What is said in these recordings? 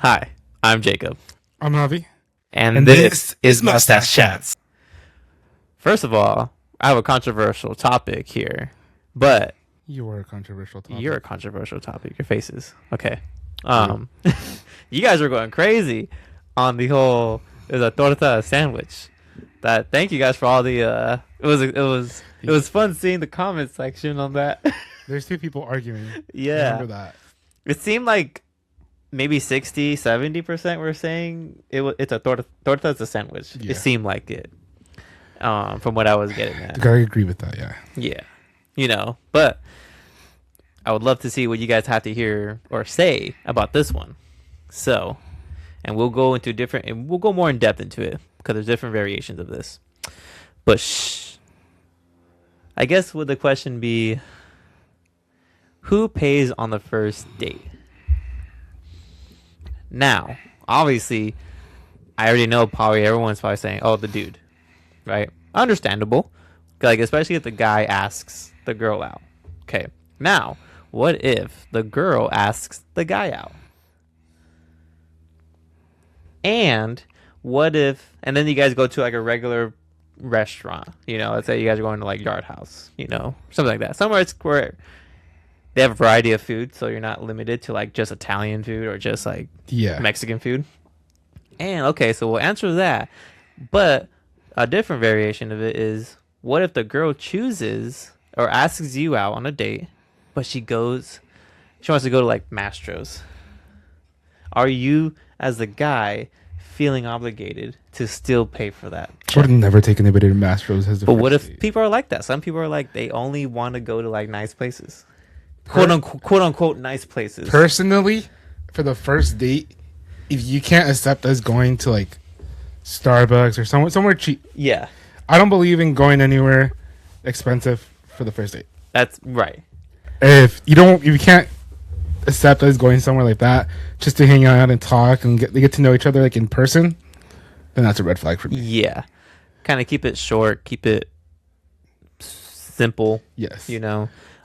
Hi, I'm Jacob, I'm Avi. and this is Mustache Chats. First of all, I have a controversial topic here, but You were a controversial topic. you're a controversial topic. Your faces. Okay. Um, you guys were going crazy on the whole is a torta sandwich. That thank you guys for all the it was fun seeing the comment section on that. There's two people arguing. Yeah. Remember that. It seemed like maybe 60-70% were saying it's a torta is a sandwich. Yeah. It seemed like it. From what I was getting at. I agree with that, yeah. Yeah. But I would love to see what you guys have to hear or say about this one. So, and we'll go more in depth into it because there's different variations of this. But I guess would the question be, who pays on the first date? Now, obviously, I already know everyone's probably saying, oh, the dude, right? Understandable. Like, especially if the guy asks the girl out. Okay. Now, what if the girl asks the guy out? And and then you guys go to like a regular restaurant, let's say you guys are going to like Yard House, something like that. Somewhere it's where they have a variety of food, so you're not limited to like just Italian food or just like Mexican food. And okay, so we'll answer that. But a different variation of it is, what if the girl chooses or asks you out on a date, but she wants to go to like Mastro's? Are you, as the guy, feeling obligated to still pay for that? I would never take anybody to Mastro's as a But what if date. people are like that? Some people are like, they only want to go to like nice places. Quote unquote nice places. Personally, for the first date, if you can't accept us going to like Starbucks or somewhere cheap, Yeah, I don't believe in going anywhere expensive for the first date. that's right. If you can't accept us going somewhere like that just to hang out and talk and get to know each other like in person, then that's a red flag for me. Yeah, kind of keep it short, keep it simple. Yes.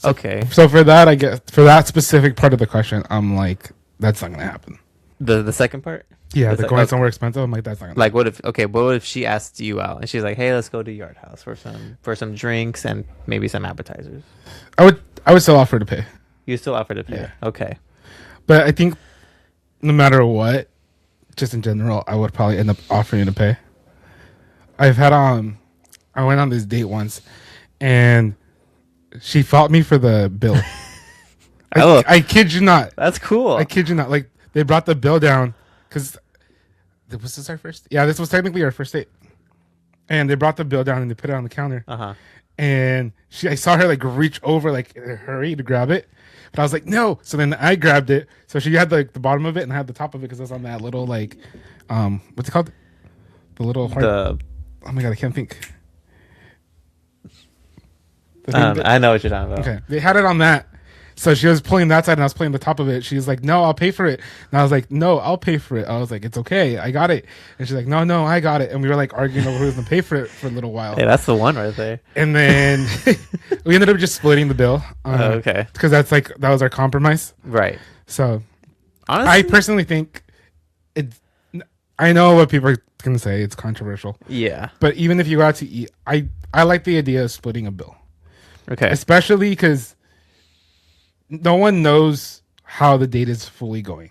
Okay. So for that, I guess for that specific part of the question, I'm like, that's not gonna happen. The second part. Yeah, Is the that- going okay. somewhere expensive. I'm like, that's not gonna Like, what if she asked you out and she's like, hey, let's go to Yard House for some drinks and maybe some appetizers? I would still offer to pay, You still offer to pay. Yeah. Okay. but I think no matter what, just in general, I would probably end up offering to pay. I went on this date once, and she fought me for the bill. Oh. I kid you not. That's cool. I kid you not. Like, they brought the bill down because was this our first? Yeah, this was technically our first date. And they brought the bill down and they put it on the counter. Uh-huh. And I saw her like reach over, like in a hurry to grab it, but I was like, no. So then I grabbed it. So she had like the bottom of it and I had the top of it because it was on that little like, what's it called? The little heart. Oh my god, I can't think. The thing that- I know what you're talking about. Okay, they had it on that. So she was pulling that side and I was pulling the top of it. She was like, no, I'll pay for it. And I was like, no, I'll pay for it. I was like, it's okay. I got it. And she's like, no, I got it. And we were like arguing over who was going to pay for it for a little while. Hey, that's the one right there. And then we ended up just splitting the bill. Okay. Because that was our compromise. Right. So Honestly, I personally think I know what people are going to say. It's controversial. yeah. But even if you go out to eat, I like the idea of splitting a bill. Okay. Especially because no one knows how the date is fully going.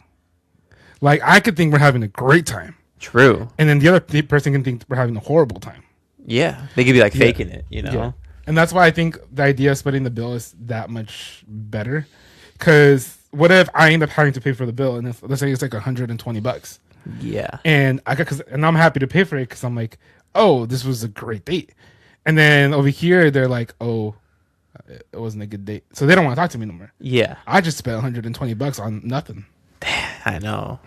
Like, I could think we're having a great time, True. and then the other person can think we're having a horrible time. Yeah. They could be like faking it, Yeah. And that's why I think the idea of splitting the bill is that much better. Because what if I end up having to pay for the bill, and let's say it's like $120, Yeah. and and I'm happy to pay for it because I'm like, oh, this was a great date, and then over here they're like, oh, it wasn't a good date, so they don't want to talk to me no more. Yeah. I just spent $120 on nothing. I know.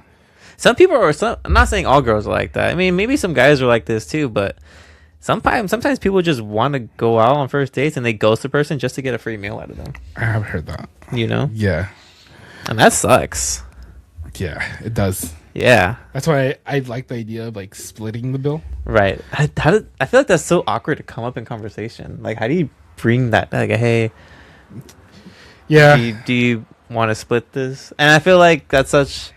Some people I'm not saying all girls are like that. I mean, maybe some guys are like this too, but sometimes people just want to go out on first dates and they ghost a person just to get a free meal out of them. I have heard that. Yeah, And that sucks. yeah, it does. Yeah. That's why I like the idea of like splitting the bill. Right. I feel like that's so awkward to come up in conversation. Like, how do you bring that? Like, hey, Yeah, do you want to split this? And I feel like that's such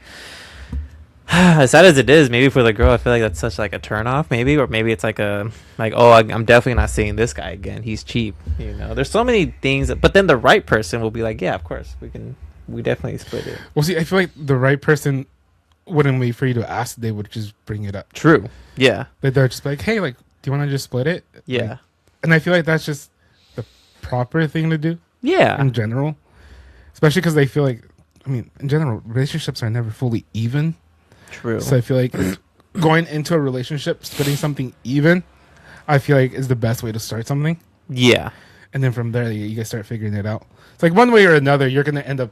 As sad as it is, maybe for the girl, I feel like that's such like a turn off, maybe, or maybe it's like a like, oh, I'm definitely not seeing this guy again. He's cheap, you know. There's so many things, but then the right person will be like, yeah, of course, we definitely split it. Well, see, I feel like the right person wouldn't wait for you to ask; they would just bring it up. True. Yeah. Like they're just like, "Hey, like, do you want to just split it?" Yeah. Like, and I feel like that's just the proper thing to do Yeah. in general, especially because they feel like, I mean, in general, relationships are never fully even. True. So I feel like going into a relationship, splitting something even, I feel like is the best way to start something. Yeah. And then from there, you guys start figuring it out. It's like one way or another, you're going to end up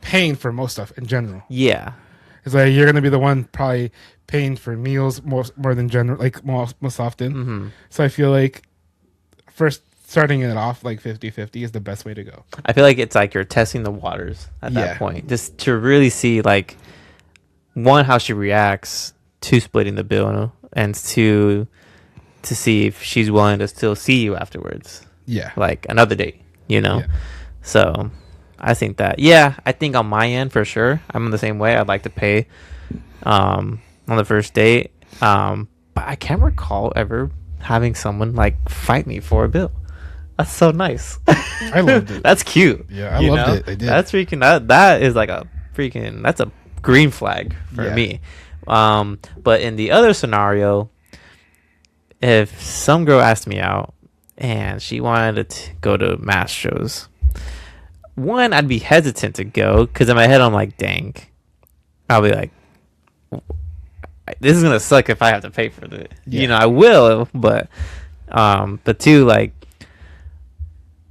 paying for most stuff in general. Yeah. It's like you're going to be the one probably paying for meals more than general, like most often. Mm-hmm. So I feel like first starting it off like 50-50 is the best way to go. I feel like it's like you're testing the waters at that point, just to really see like one, how she reacts to splitting the bill, and to see if she's willing to still see you afterwards, Yeah. like another date, you know. Yeah. So I think that, yeah, I think on my end for sure, I'm the same way. I'd like to pay on the first date, but I can't recall ever having someone like fight me for a bill. That's so nice. I loved it. That's cute. Yeah, I loved it. I did. That's freaking, that is like a freaking, that's a green flag for me. But in the other scenario, if some girl asked me out and she wanted to go to mass shows, one, I'd be hesitant to go because in my head I'm like, dang, I'll be like, this is gonna suck if I have to pay for it. Yeah. You know, I will, but two, like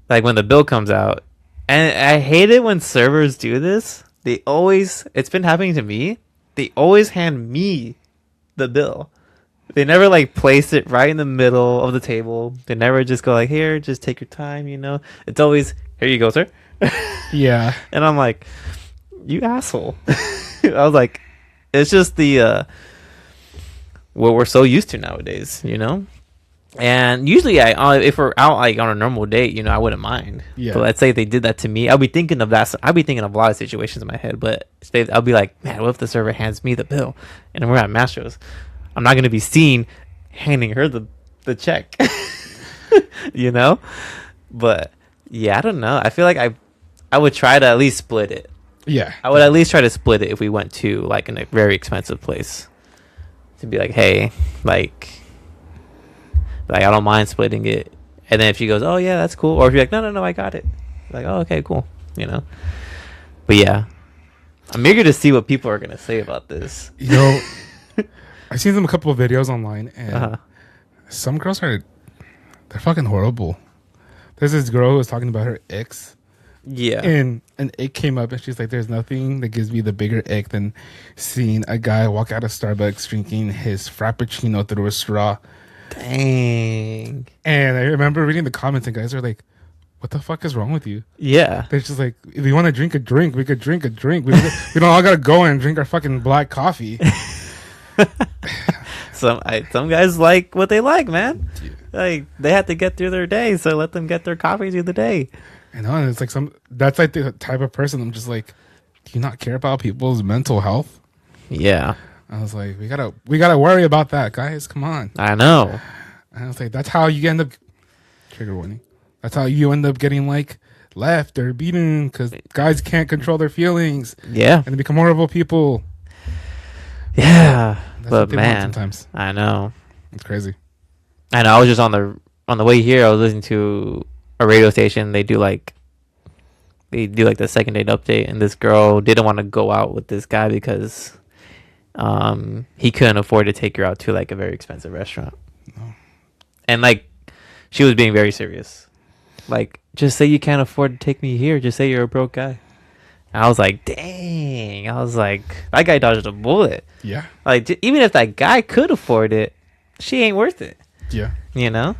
when the bill comes out, and I hate it when servers do this. They always, it's been happening to me. They always hand me the bill. They never like place it right in the middle of the table. They never just go like, here, just take your time, you know. It's always, here you go, sir. Yeah. And I'm like, you asshole. I was like, it's just the what we're so used to nowadays, you know. And usually, if we're out like on a normal date, you know, I wouldn't mind. Yeah. But let's say if they did that to me, I'll be thinking of that. I'll be thinking of a lot of situations in my head. But I'll be like, man, what if the server hands me the bill, and we're at Mastros? I'm not gonna be seen handing her the check, you know. But yeah, I don't know. I feel like I would try to at least split it. Yeah. I would at least try to split it if we went to like in a very expensive place. To be like, hey, like I don't mind splitting it. And then if she goes, oh yeah, that's cool, or if you're like, no, I got it, like, oh, okay, cool, you know. But yeah, I'm eager to see what people are gonna say about this. You know, I've seen a couple of videos online, and some girls they're fucking horrible. There's this girl who was talking about her ex. Yeah. And an ick came up, and she's like, there's nothing that gives me the bigger ick than seeing a guy walk out of Starbucks drinking his Frappuccino through a straw. Dang. And I remember reading the comments, and guys are like, what the fuck is wrong with you? Yeah. They're just like, if you want to drink a drink, we could drink a drink. We don't all got to go and drink our fucking black coffee. Some guys like what they like, man. Yeah. Like, they have to get through their day, so let them get their coffee through the day. I know, and it's like that's like the type of person I'm just like, do you not care about people's mental health? Yeah. I was like, we gotta worry about that, guys. Come on. I know. And I was like, that's how you end up, trigger warning, that's how you end up getting like left or beaten, because guys can't control their feelings. Yeah. And they become horrible people. Yeah. That's But what they want man, sometimes I know. it's crazy. I know. I was just on the way here. I was listening to a radio station. They do like the second date update, and this girl didn't want to go out with this guy because he couldn't afford to take her out to like a very expensive restaurant. No. And like she was being very serious. Like, just say you can't afford to take me here. Just say you're a broke guy. And I was like, dang. I was like, that guy dodged a bullet. Yeah. Like, even if that guy could afford it, she ain't worth it. Yeah. You know?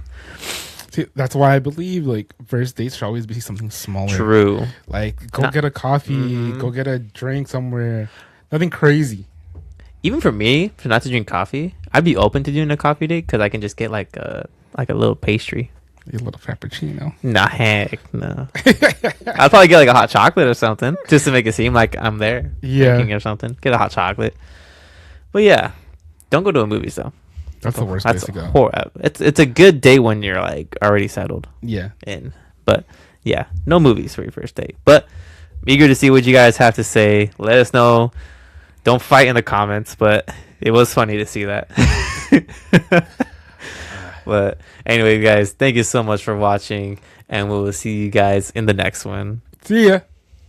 See, that's why I believe like first dates should always be something smaller. True. Like go get a coffee, go get a drink somewhere. Nothing crazy. Even for me, for not to drink coffee, I'd be open to doing a coffee date because I can just get like a little pastry. A little Frappuccino. Nah, heck no. I'd probably get like a hot chocolate or something just to make it seem like I'm there. Yeah. Drinking or something. Get a hot chocolate. But yeah, don't go to a movies though. That's the worst place That's to go. It's a good day when you're like already settled Yeah. in. But yeah, no movies for your first date. But I'm eager to see what you guys have to say. Let us know. Don't fight in the comments, but it was funny to see that. But anyway, guys, thank you so much for watching, and we will see you guys in the next one. See ya.